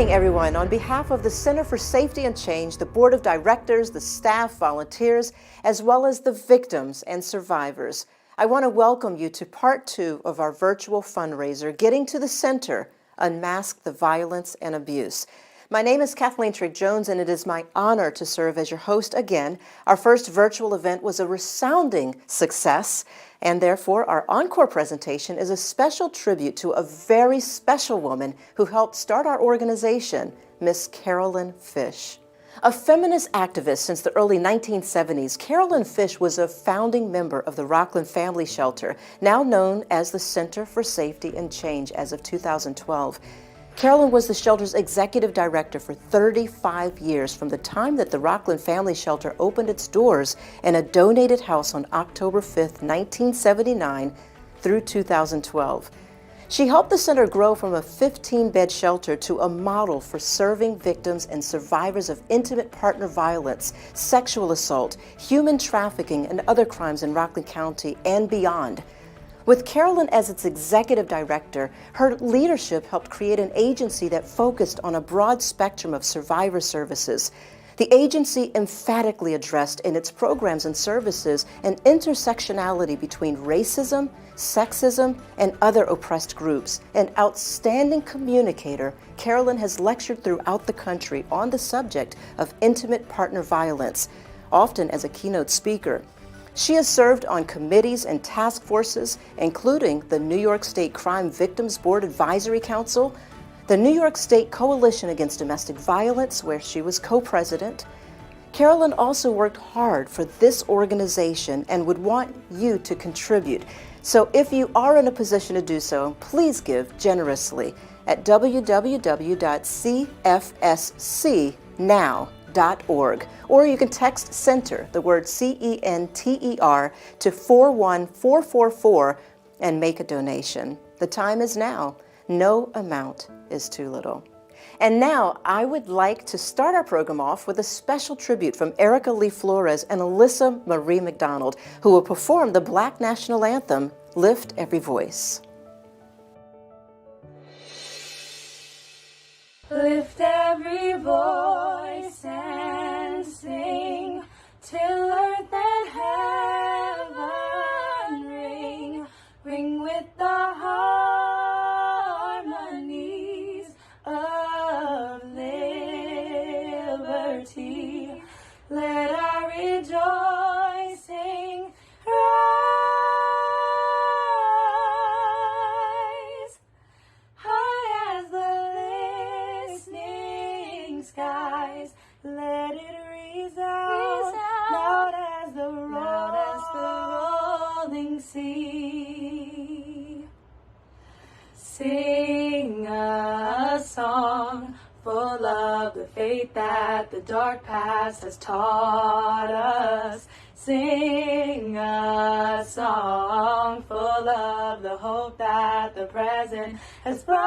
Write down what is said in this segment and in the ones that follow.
morning, everyone. On behalf of the Center for Safety and Change, the Board of Directors, the staff, volunteers, as well as the victims and survivors, I want to welcome you to part 2 of our virtual fundraiser, Getting to the Center, Unmask the Violence and Abuse. My name is Kathleen Trigg-Jones, and it is my honor to serve as your host again. Our first virtual event was a resounding success, and therefore our encore presentation is a special tribute to a very special woman who helped start our organization, Miss Carolyn Fish. A feminist activist since the early 1970s, Carolyn Fish was a founding member of the Rockland Family Shelter, now known as the Center for Safety and Change as of 2012. Carolyn was the shelter's executive director for 35 years from the time that the Rockland Family Shelter opened its doors in a donated house on October 5, 1979 through 2012. She helped the center grow from a 15-bed shelter to a model for serving victims and survivors of intimate partner violence, sexual assault, human trafficking, and other crimes in Rockland County and beyond. With Carolyn as its executive director, her leadership helped create an agency that focused on a broad spectrum of survivor services. The agency emphatically addressed in its programs and services an intersectionality between racism, sexism, and other oppressed groups. An outstanding communicator, Carolyn has lectured throughout the country on the subject of intimate partner violence, often as a keynote speaker. She has served on committees and task forces, including the New York State Crime Victims Board Advisory Council, the New York State Coalition Against Domestic Violence, where she was co-president. Carolyn also worked hard for this organization and would want you to contribute. So if you are in a position to do so, please give generously at www.cfscnow.org, or you can text CENTER, the word CENTER, to 41444 and make a donation. The time is now. No amount is too little. And now I would like to start our program off with a special tribute from Erica Lee Flores and Alyssa Marie McDonald, who will perform the Black National Anthem, Lift Every Voice. Lift every voice and sing till earth and heaven ring, ring with the harmonies of liberty. Let our rejoicing rise high as the skies, let it resound loud as the rolling sea. Sing a song full of the faith that the dark past has taught us. Sing a song full of the hope that the present has brought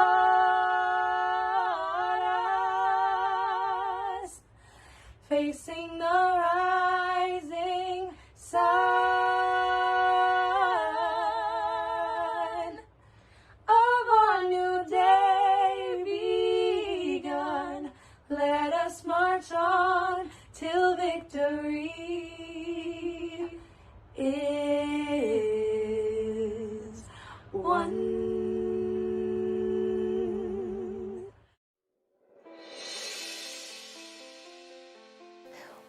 us. Facing the rising sun of our new day begun, let us march on till victory is won.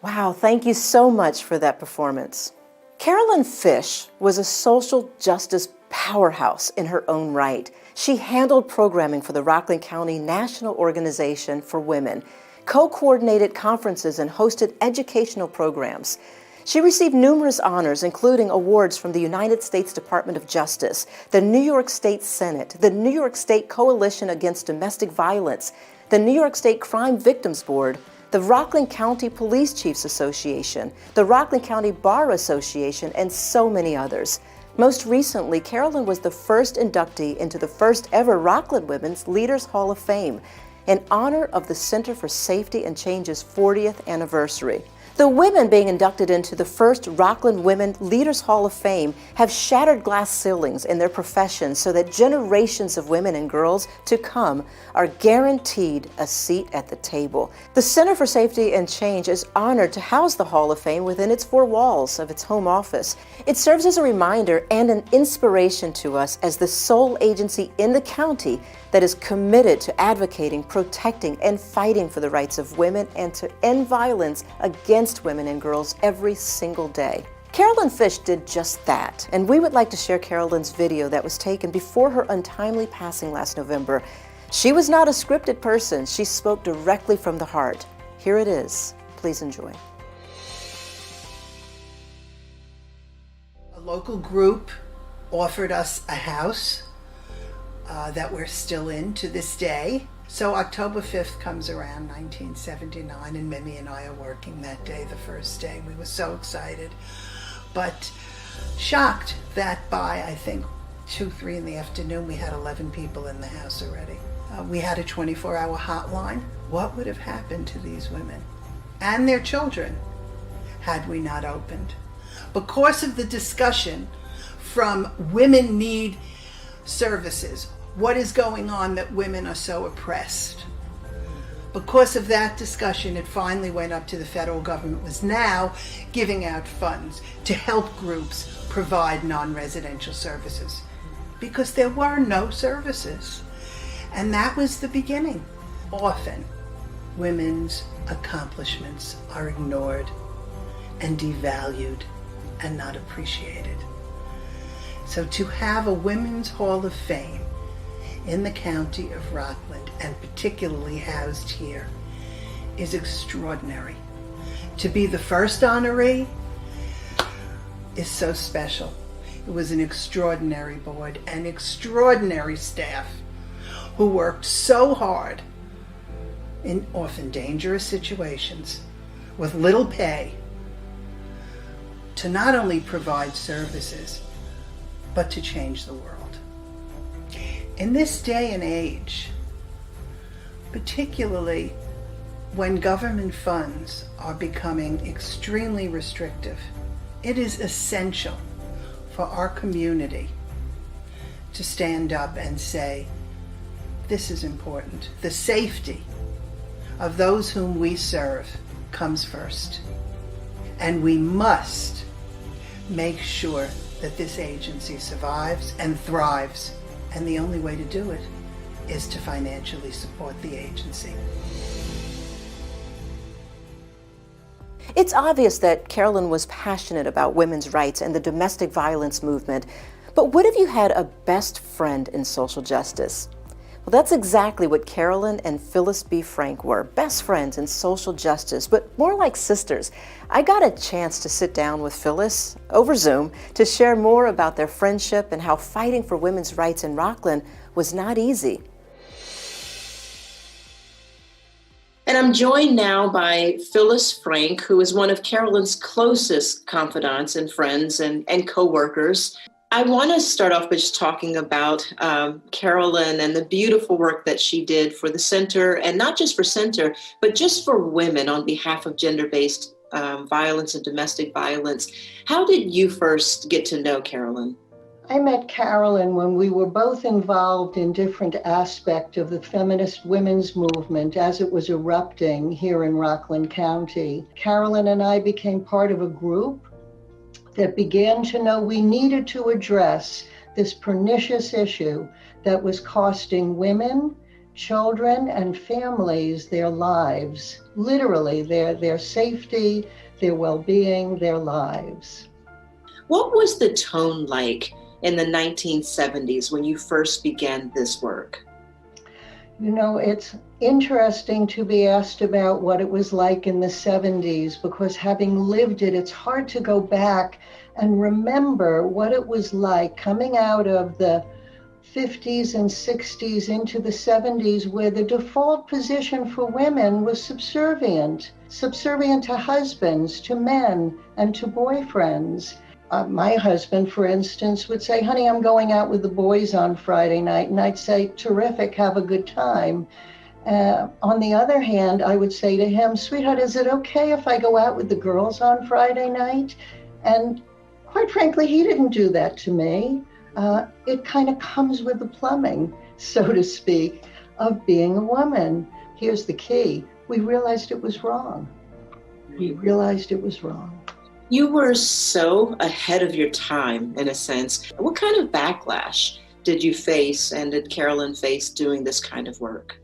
Wow, thank you so much for that performance. Carolyn Fish was a social justice powerhouse in her own right. She handled programming for the Rockland County National Organization for Women, co-coordinated conferences, and hosted educational programs. She received numerous honors, including awards from the United States Department of Justice, the New York State Senate, the New York State Coalition Against Domestic Violence, the New York State Crime Victims Board, the Rockland County Police Chiefs Association, the Rockland County Bar Association, and so many others. Most recently, Carolyn was the first inductee into the first ever Rockland Women's Leaders Hall of Fame in honor of the Center for Safety and Change's 40th anniversary. The The women being inducted into the first Rockland Women Leaders Hall of Fame have shattered glass ceilings in their professions so that generations of women and girls to come are guaranteed a seat at the table. The Center for Safety and Change is honored to house the Hall of Fame within its four walls of its home office. It serves as a reminder and an inspiration to us as the sole agency in the county that is committed to advocating, protecting, and fighting for the rights of women and to end violence against women and girls every single day. Carolyn Fish did just that, and we would like to share Carolyn's video that was taken before her untimely passing last November. She was not a scripted person. She spoke directly from the heart. Here it is. Please enjoy. A local group offered us a house that we're still in to this day. So October 5th comes around, 1979, and Mimi and I are working that day, the first day. We were so excited, but shocked that by, I think, 2, 3 in the afternoon, we had 11 people in the house already. We had a 24-hour hotline. What would have happened to these women and their children had we not opened? Because of the discussion from Women Need Services, what is going on that women are so oppressed? Because of that discussion, it finally went up to the federal government, was now giving out funds to help groups provide non-residential services, because there were no services. And that was the beginning. Often, women's accomplishments are ignored and devalued and not appreciated. So to have a Women's Hall of Fame in the county of Rockland, and particularly housed here, is extraordinary. To be the first honoree is so special. It was an extraordinary board and extraordinary staff who worked so hard in often dangerous situations with little pay to not only provide services, but to change the world. In this day and age, particularly when government funds are becoming extremely restrictive, it is essential for our community to stand up and say, this is important. The safety of those whom we serve comes first. And we must make sure that this agency survives and thrives. And the only way to do it is to financially support the agency. It's obvious that Carolyn was passionate about women's rights and the domestic violence movement, but what if you had a best friend in social justice? Well, that's exactly what Carolyn and Phyllis B. Frank were, best friends in social justice, but more like sisters. I got a chance to sit down with Phyllis over Zoom to share more about their friendship and how fighting for women's rights in Rockland was not easy. And I'm joined now by Phyllis Frank, who is one of Carolyn's closest confidants and friends and co-workers. I want to start off by just talking about Carolyn and the beautiful work that she did for the center, and not just for center, but just for women on behalf of gender-based violence and domestic violence. How did you first get to know Carolyn? I met Carolyn when we were both involved in different aspects of the feminist women's movement as it was erupting here in Rockland County. Carolyn and I became part of a group that began to know we needed to address this pernicious issue that was costing women, children, and families their lives, literally their safety, their well-being, their lives. What was the tone like in the 1970s when you first began this work? You know, it's interesting to be asked about what it was like in the 70s, because having lived it, it's hard to go back and remember what it was like coming out of the 50s and 60s into the 70s, where the default position for women was subservient to husbands, to men, and to boyfriends. My husband, for instance, would say, honey, I'm going out with the boys on Friday night. And I'd say, terrific, have a good time. On the other hand, I would say to him, sweetheart, is it okay if I go out with the girls on Friday night? And quite frankly, he didn't do that to me. It kind of comes with the plumbing, so to speak, of being a woman. Here's the key. We realized it was wrong. We realized it was wrong. You were so ahead of your time, in a sense. What kind of backlash did you face and did Carolyn face doing this kind of work?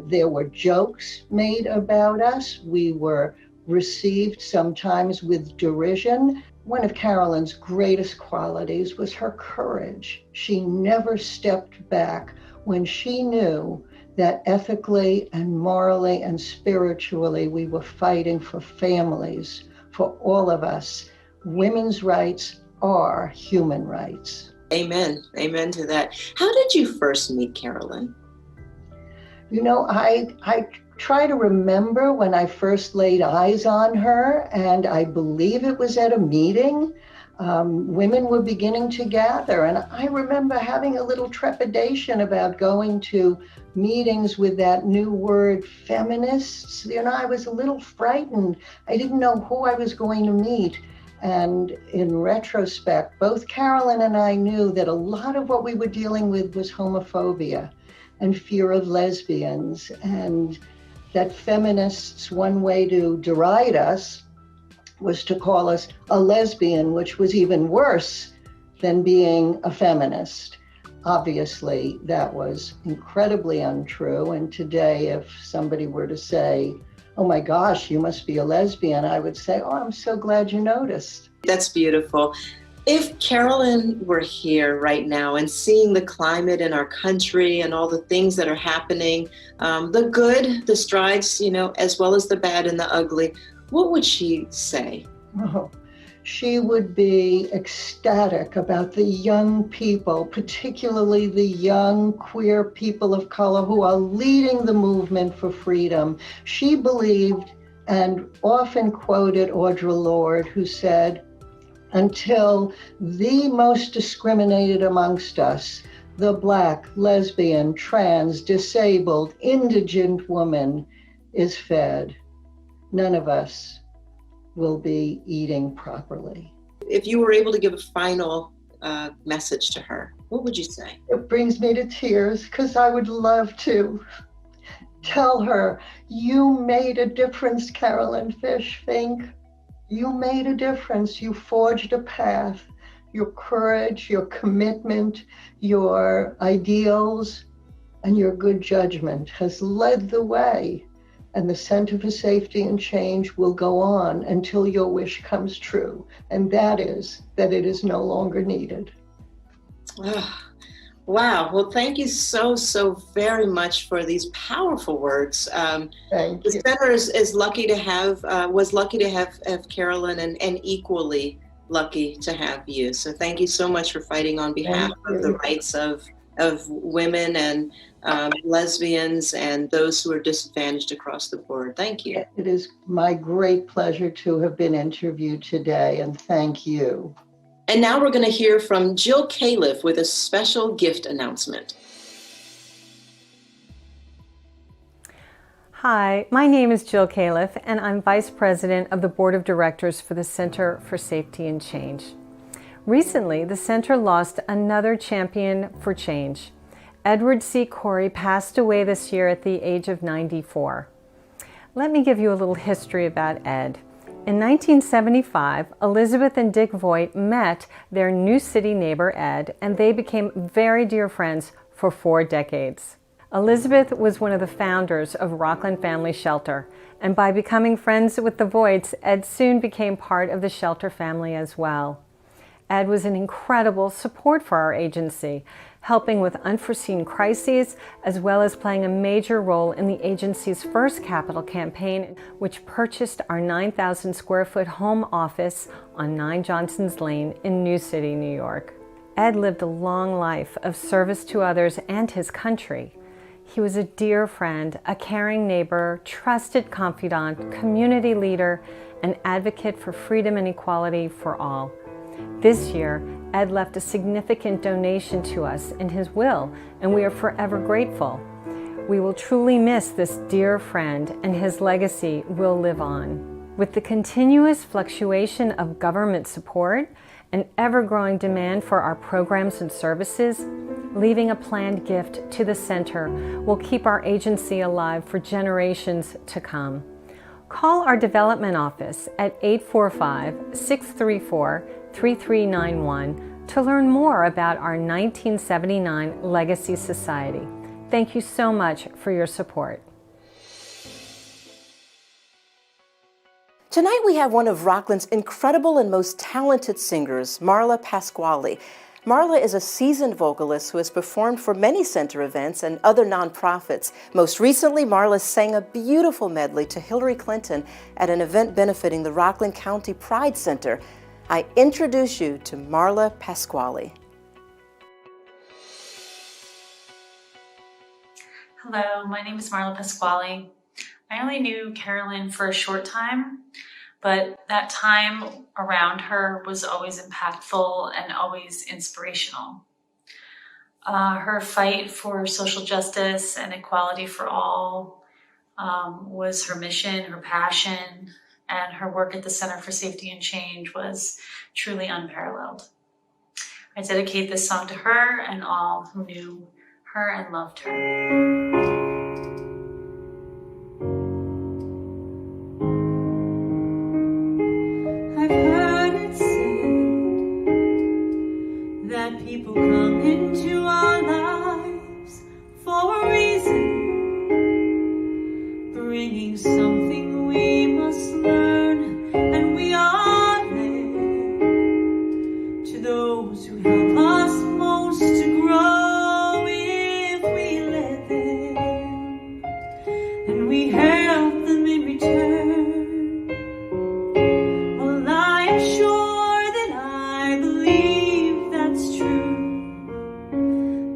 There were jokes made about us. We were received sometimes with derision. One of Carolyn's greatest qualities was her courage. She never stepped back when she knew that ethically and morally and spiritually we were fighting for families, for all of us. Women's rights are human rights. Amen. Amen to that. How did you first meet Carolyn? You know, I try to remember when I first laid eyes on her, and I believe it was at a meeting. Women were beginning to gather, and I remember having a little trepidation about going to meetings with that new word, feminists. You know, I was a little frightened. I didn't know who I was going to meet. And in retrospect, both Carolyn and I knew that a lot of what we were dealing with was homophobia and fear of lesbians, and that feminists, one way to deride us was to call us a lesbian, which was even worse than being a feminist. Obviously, that was incredibly untrue. And today, if somebody were to say, oh my gosh, you must be a lesbian, I would say, oh, I'm so glad you noticed. That's beautiful. If Carolyn were here right now and seeing the climate in our country and all the things that are happening, the good, the strides, you know, as well as the bad and the ugly, what would she say? Oh, she would be ecstatic about the young people, particularly the young queer people of color who are leading the movement for freedom. She believed and often quoted Audre Lorde, who said, until the most discriminated amongst us, the Black, lesbian, trans, disabled, indigent woman is fed, none of us will be eating properly. If you were able to give a final message to her, what would you say? It brings me to tears because I would love to tell her, you made a difference, Carolyn Fish Fink. You made a difference. You forged a path. Your courage, your commitment, your ideals, and your good judgment has led the way. And the Center for Safety and Change will go on until your wish comes true. And that is that it is no longer needed. Wow. Well, thank you so very much for these powerful words. Thank the you. center is lucky to have, was lucky to have Carolyn and equally lucky to have you. So thank you so much for fighting on behalf of the rights of women and lesbians and those who are disadvantaged across the board. Thank you. It is my great pleasure to have been interviewed today, and thank you. And now we're going to hear from Jill Califf with a special gift announcement. Hi, my name is Jill Califf, and I'm Vice President of the Board of Directors for the Center for Safety and Change. Recently, the Center lost another champion for change. Edward C. Corey passed away this year at the age of 94. Let me give you a little history about Ed. In 1975, Elizabeth and Dick Voigt met their New City neighbor Ed, and they became very dear friends for 4 decades. Elizabeth was one of the founders of Rockland Family Shelter, and by becoming friends with the Voigts, Ed soon became part of the shelter family as well. Ed was an incredible support for our agency, helping with unforeseen crises, as well as playing a major role in the agency's first capital campaign, which purchased our 9,000 square foot home office on 9 Johnson's Lane in New City, New York. Ed lived a long life of service to others and his country. He was a dear friend, a caring neighbor, trusted confidant, community leader, an advocate for freedom and equality for all. This year, Ed left a significant donation to us in his will, and we are forever grateful. We will truly miss this dear friend, and his legacy will live on. With the continuous fluctuation of government support and ever-growing demand for our programs and services, leaving a planned gift to the center will keep our agency alive for generations to come. Call our development office at 845-634-3391 to learn more about our 1979 Legacy Society. Thank you so much for your support. Tonight we have one of Rockland's incredible and most talented singers, Marla Pasquale. Marla is a seasoned vocalist who has performed for many center events and other nonprofits. Most recently, Marla sang a beautiful medley to Hillary Clinton at an event benefiting the Rockland County Pride Center. I introduce you to Marla Pasquale. Hello, my name is Marla Pasquale. I only knew Carolyn for a short time, but that time around her was always impactful and always inspirational. Her fight for social justice and equality for all was her mission, her passion, and her work at the Center for Safety and Change was truly unparalleled. I dedicate this song to her and all who knew her and loved her. People come into our lives for a reason, bringing something we must learn, and we are there to those who help us most to grow if we let them, and we help them in return. Well, I am sure that I believe that's true.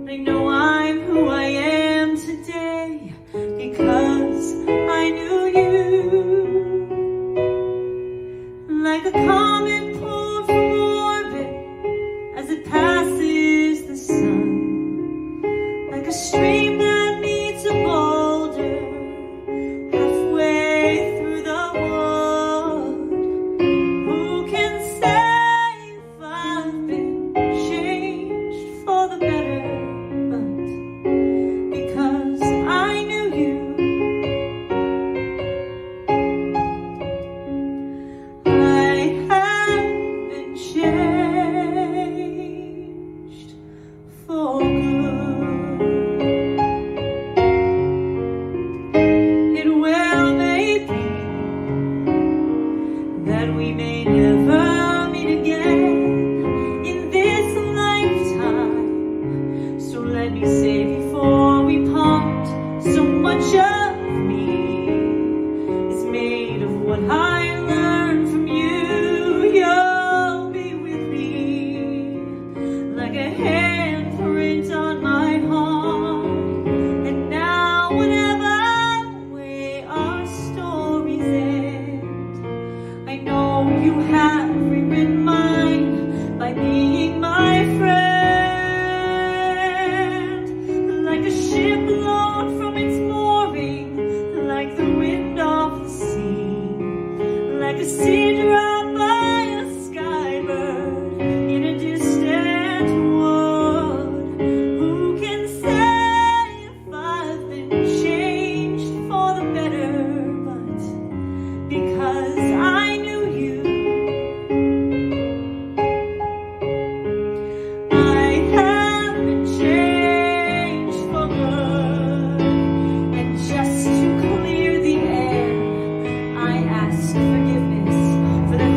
I know I'm who I am today because I knew you. Like a comet pulled from orbit as it passes the sun, like a stream that meets a boulder halfway through the wood. Who can say if I've been changed for the better? Because I knew you. I have been changed for good. It well may be that we may never meet again in this lifetime. So let me say before we part, so much of me is made of what I learned from you. You'll be with me like a handprint on my heart. And now whatever way our stories end, I know you have rewritten mine by being my friend. Like a ship blown from its mooring, like the wind off the sea, like a sea drop by a skybird in a distant wood. Who can say if I've been changed for the better? But because I knew you, I have been changed for good. And just to clear the air, I ask forgiveness for the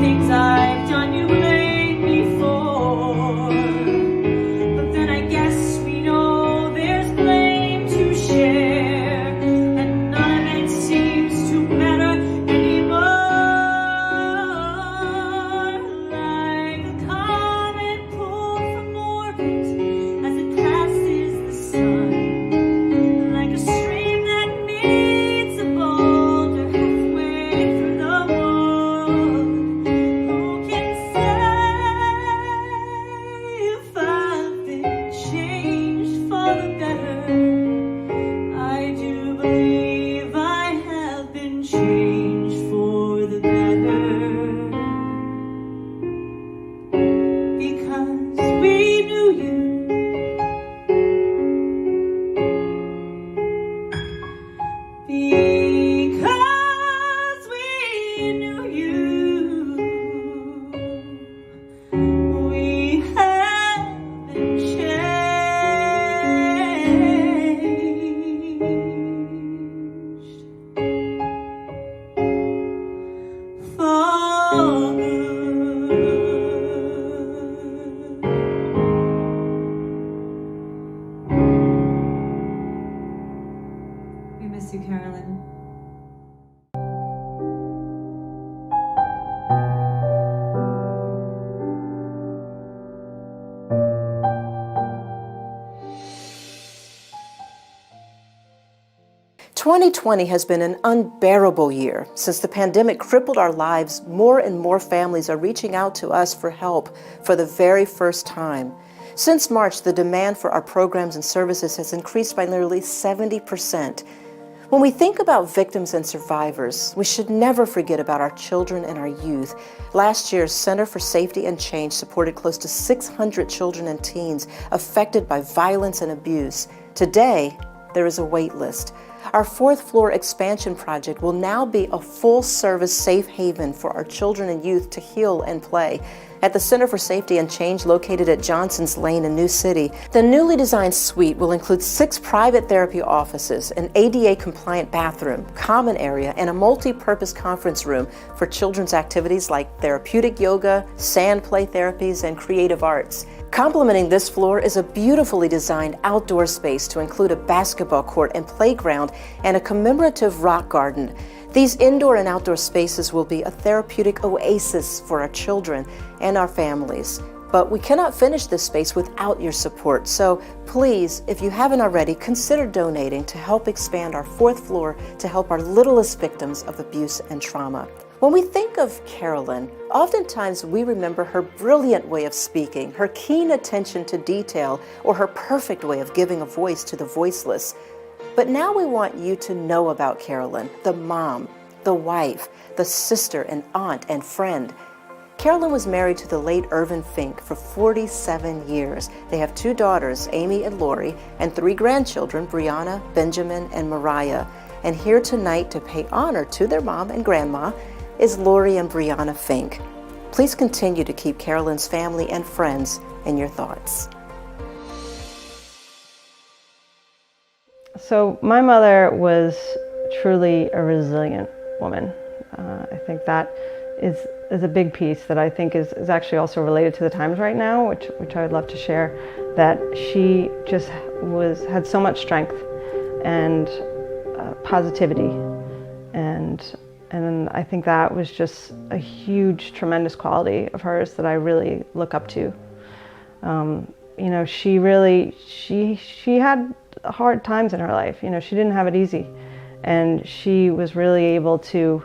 2020 has been an unbearable year. Since the pandemic crippled our lives, more and more families are reaching out to us for help for the very first time. Since March, the demand for our programs and services has increased by nearly 70%. When we think about victims and survivors, we should never forget about our children and our youth. Last year, Center for Safety and Change supported close to 600 children and teens affected by violence and abuse. Today, there is a wait list. Our fourth floor expansion project will now be a full-service safe haven for our children and youth to heal and play. At the Center for Safety and Change located at Johnson's Lane in New City, the newly designed suite will include 6 private therapy offices, an ADA-compliant bathroom, common area, and a multi-purpose conference room for children's activities like therapeutic yoga, sand play therapies, and creative arts. Complementing this floor is a beautifully designed outdoor space to include a basketball court and playground and a commemorative rock garden. These indoor and outdoor spaces will be a therapeutic oasis for our children and our families. But we cannot finish this space without your support. So please, if you haven't already, consider donating to help expand our fourth floor to help our littlest victims of abuse and trauma. When we think of Carolyn, oftentimes we remember her brilliant way of speaking, her keen attention to detail, or her perfect way of giving a voice to the voiceless. But now we want you to know about Carolyn, the mom, the wife, the sister and aunt and friend. Carolyn was married to the late Irvin Fink for 47 years. They have 2 daughters, Amy and Lori, and 3 grandchildren, Brianna, Benjamin, and Mariah. And here tonight to pay honor to their mom and grandma is Lori and Brianna Fink. Please continue to keep Carolyn's family and friends in your thoughts. So my mother was truly a resilient woman. I think that is a big piece that I think is actually also related to the times right now, which I would love to share, that she just had so much strength and positivity, and I think that was just a huge, tremendous quality of hers that I really look up to. You know, she had hard times in her life. You know, she didn't have it easy, and she was really able to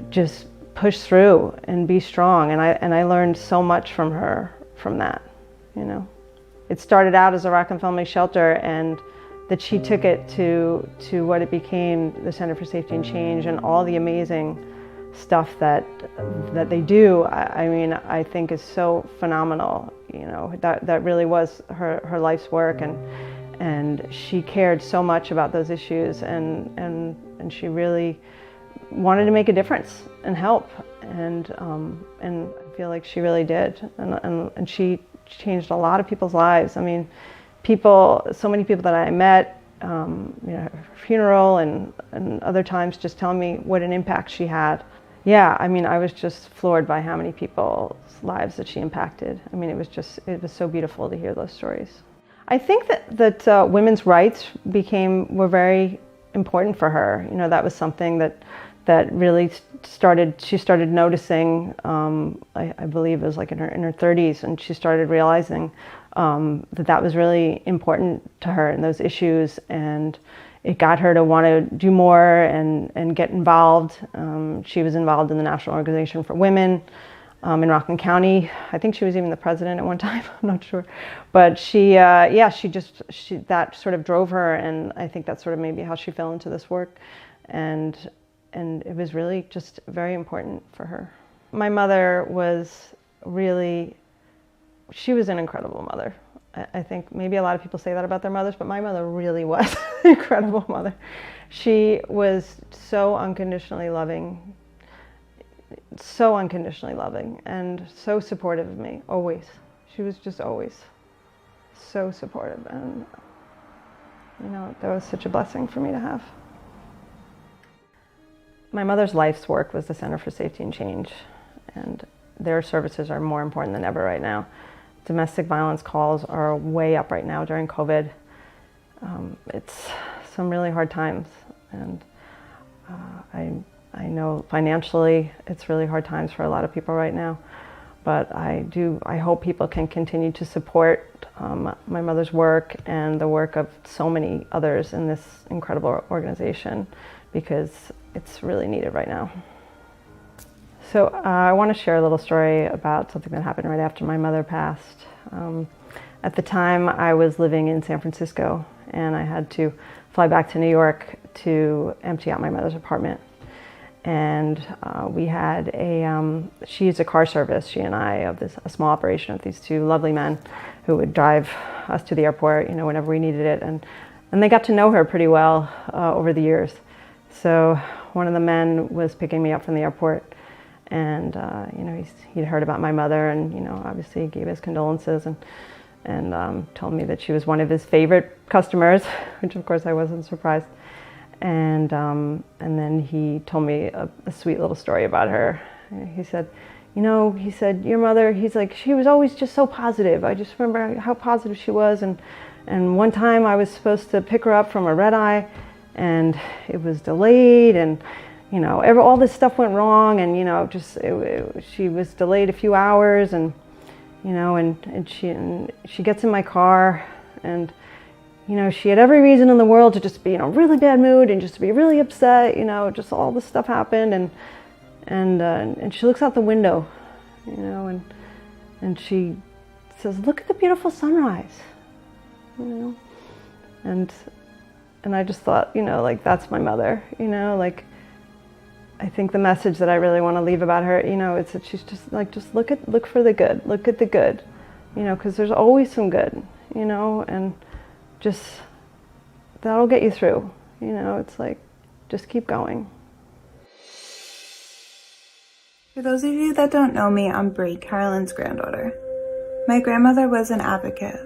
just push through and be strong. And I learned so much from her from that. You know, it started out as a Rockland Family Shelter, and that she took it to what it became, the Center for Safety and Change, and all the amazing stuff that they do. I mean, I think is so phenomenal. You know, that really was her life's work, and she cared so much about those issues, and she really wanted to make a difference and help, and I feel like she really did, and she changed a lot of people's lives. I mean, so many people that I met, you know, her funeral and other times, just telling me what an impact she had. Yeah, I mean, I was just floored by how many people's lives that she impacted. I mean, it was so beautiful to hear those stories. I think that women's rights were very important for her. You know, that was something that really she started noticing, I believe it was like in her 30s, and she started realizing that was really important to her and those issues, and it got her to want to do more and get involved. She was involved in the National Organization for Women in Rockland County. I think she was even the president at one time, I'm not sure. But that sort of drove her, and I think that's sort of maybe how she fell into this work. And it was really just very important for her. My mother she was an incredible mother. I think maybe a lot of people say that about their mothers, but my mother really was an incredible mother. She was so unconditionally loving, and so supportive of me, always. She was just always so supportive, and you know, that was such a blessing for me to have. My mother's life's work was the Center for Safety and Change, and their services are more important than ever right now. Domestic violence calls are way up right now during COVID. It's some really hard times, and I know financially it's really hard times for a lot of people right now. But I hope people can continue to support my mother's work and the work of so many others in this incredible organization, because it's really needed right now. So I want to share a little story about something that happened right after my mother passed. At the time, I was living in San Francisco, and I had to fly back to New York to empty out my mother's apartment. And we had she used a car service, she and I, of a small operation of these two lovely men who would drive us to the airport, whenever we needed it. And they got to know her pretty well over the years. So one of the men was picking me up from the airport, and he'd heard about my mother, and obviously gave his condolences, and told me that she was one of his favorite customers, which of course I wasn't surprised. And then he told me a sweet little story about her. He said, your mother, he's like, she was always just so positive. I just remember how positive she was. And one time I was supposed to pick her up from a red eye, and it was delayed, and all this stuff went wrong, and she was delayed a few hours, and and she gets in my car, and she had every reason in the world to just be in a really bad mood and just to be really upset. Just all this stuff happened, and she looks out the window, and she says, "Look at the beautiful sunrise," and I just thought, like, that's my mother, like, I think the message that I really want to leave about her, it's that she's just like, look for the good, look at the good, because there's always some good, and just, that'll get you through, it's like, just keep going. For those of you that don't know me, I'm Brie, Carolyn's granddaughter. My grandmother was an advocate,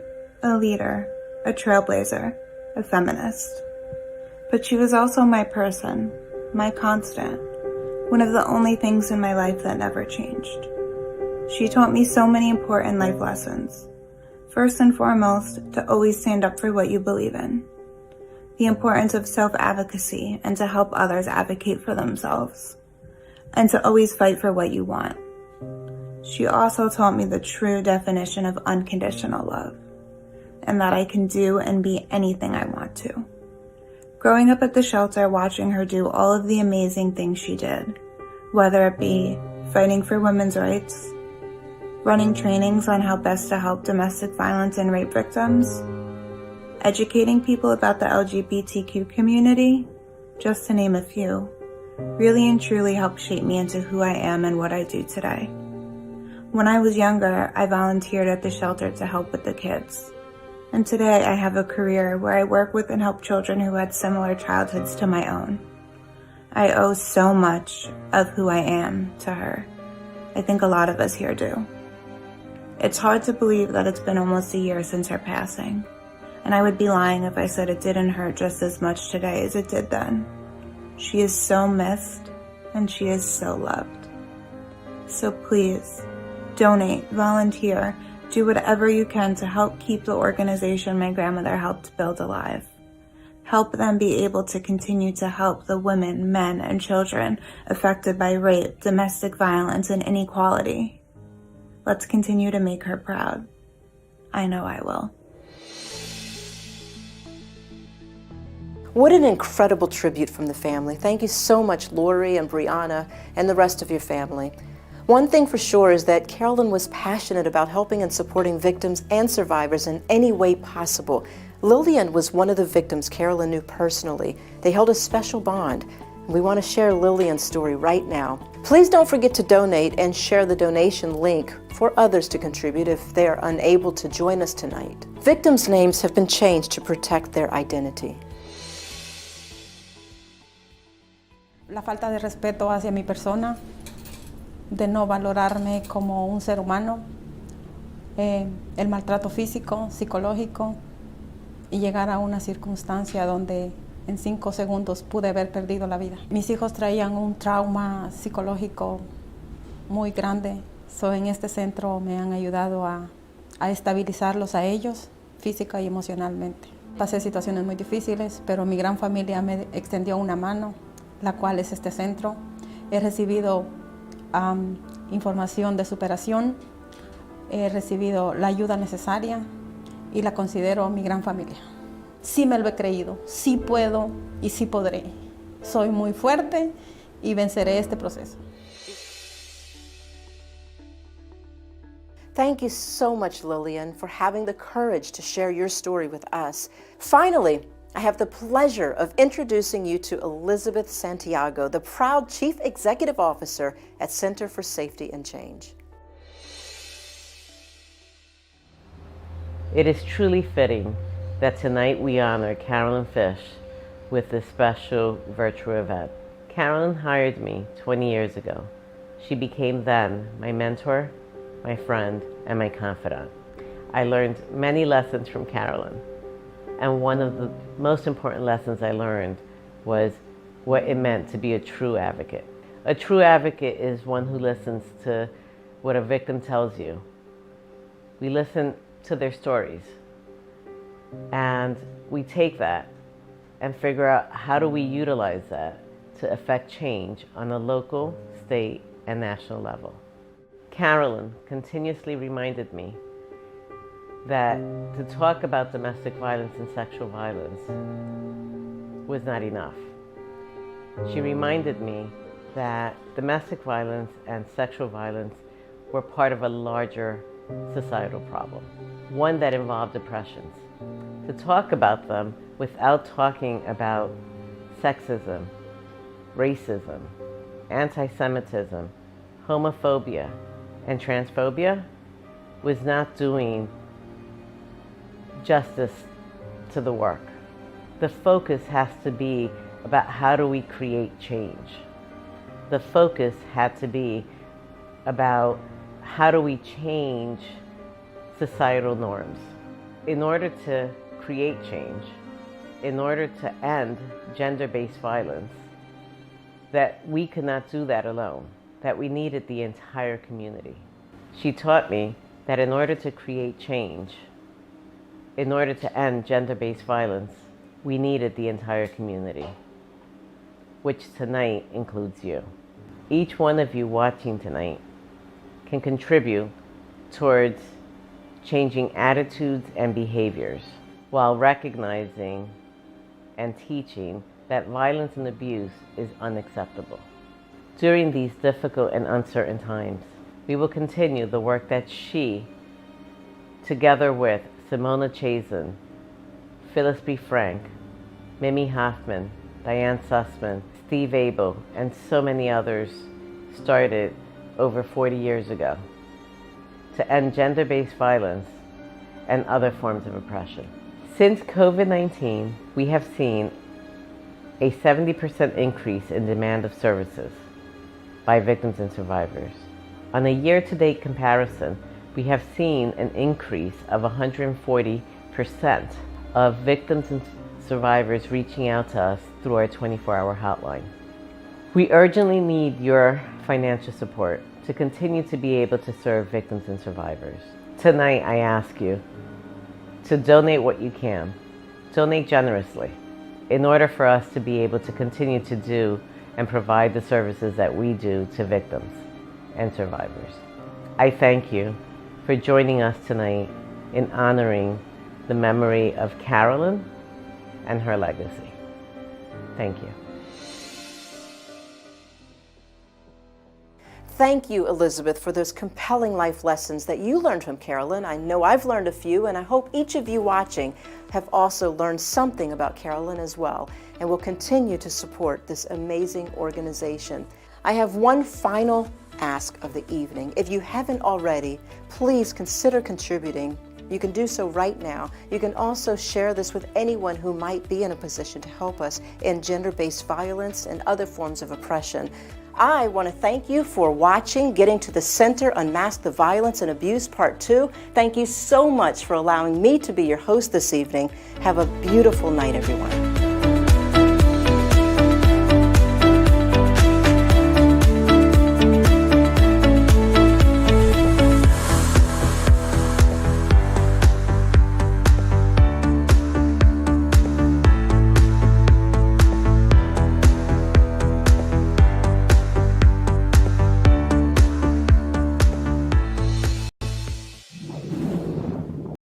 a leader, a trailblazer, a feminist. But she was also my person, my constant, one of the only things in my life that never changed. She taught me so many important life lessons. First and foremost, to always stand up for what you believe in. The importance of self-advocacy and to help others advocate for themselves. And to always fight for what you want. She also taught me the true definition of unconditional love, and that I can do and be anything I want to. Growing up at the shelter, watching her do all of the amazing things she did, whether it be fighting for women's rights, running trainings on how best to help domestic violence and rape victims, educating people about the LGBTQ community, just to name a few, really and truly helped shape me into who I am and what I do today. When I was younger, I volunteered at the shelter to help with the kids. And today I have a career where I work with and help children who had similar childhoods to my own. I owe so much of who I am to her. I think a lot of us here do. It's hard to believe that it's been almost a year since her passing, and I would be lying if I said it didn't hurt just as much today as it did then. She is so missed, and she is so loved. So please, donate, volunteer, do whatever you can to help keep the organization my grandmother helped build alive. Help them be able to continue to help the women, men, and children affected by rape, domestic violence, and inequality. Let's continue to make her proud. I know I will. What an incredible tribute from the family. Thank you so much, Lori and Brianna, and the rest of your family. One thing for sure is that Carolyn was passionate about helping and supporting victims and survivors in any way possible. Lillian was one of the victims Carolyn knew personally. They held a special bond. We want to share Lillian's story right now. Please don't forget to donate and share the donation link for others to contribute if they are unable to join us tonight. Victims' names have been changed to protect their identity. La falta de respeto hacia mi persona, de no valorarme como un ser humano, el maltrato físico, psicológico, y llegar a una circunstancia donde en 5 segundos pude haber perdido la vida. Mis hijos traían un trauma psicológico muy grande. En este centro me han ayudado a estabilizarlos a ellos, física y emocionalmente. Pasé situaciones muy difíciles, pero mi gran familia me extendió una mano, la cual es este centro. He recibido información de superación. He recibido la ayuda necesaria y la considero mi gran familia. Sí me lo he creído, sí puedo y sí podré. Soy muy fuerte y venceré este proceso. Thank you so much, Lillian, for having the courage to share your story with us. Finally, I have the pleasure of introducing you to Elizabeth Santiago, the proud Chief Executive Officer at Center for Safety and Change. It is truly fitting that tonight we honor Carolyn Fish with this special virtual event. Carolyn hired me 20 years ago. She became then my mentor, my friend, and my confidant. I learned many lessons from Carolyn, and one of the most important lessons I learned was what it meant to be a true advocate. A true advocate is one who listens to what a victim tells you. We listen to their stories, and we take that and figure out how do we utilize that to affect change on a local, state, and national level. Carolyn continuously reminded me that to talk about domestic violence and sexual violence was not enough. She reminded me that domestic violence and sexual violence were part of a larger societal problem, one that involved oppressions. To talk about them without talking about sexism, racism, anti-Semitism, homophobia, and transphobia was not doing justice to the work. The focus has to be about how do we create change. The focus had to be about how do we change societal norms. In order to create change, in order to end gender-based violence, that we could not do that alone, that we needed the entire community. She taught me that in order to create change, in order to end gender-based violence, we needed the entire community, which tonight includes you. Each one of you watching tonight can contribute towards changing attitudes and behaviors while recognizing and teaching that violence and abuse is unacceptable. During these difficult and uncertain times, we will continue the work that she, together with Simona Chazen, Phyllis B. Frank, Mimi Hoffman, Diane Sussman, Steve Abel, and so many others started over 40 years ago to end gender-based violence and other forms of oppression. Since COVID-19, we have seen a 70% increase in demand of services by victims and survivors. On a year-to-date comparison, we have seen an increase of 140% of victims and survivors reaching out to us through our 24-hour hotline. We urgently need your financial support to continue to be able to serve victims and survivors. Tonight, I ask you to donate what you can. Donate generously in order for us to be able to continue to do and provide the services that we do to victims and survivors. I thank you for joining us tonight in honoring the memory of Carolyn and her legacy. Thank you. Thank you, Elizabeth, for those compelling life lessons that you learned from Carolyn. I know I've learned a few, and I hope each of you watching have also learned something about Carolyn as well, and will continue to support this amazing organization. I have one final ask of the evening. If you haven't already, please consider contributing. You can do so right now. You can also share this with anyone who might be in a position to help us in gender-based violence and other forms of oppression. I want to thank you for watching Getting to the Center, Unmask the Violence and Abuse Part 2. Thank you so much for allowing me to be your host this evening. Have a beautiful night, everyone.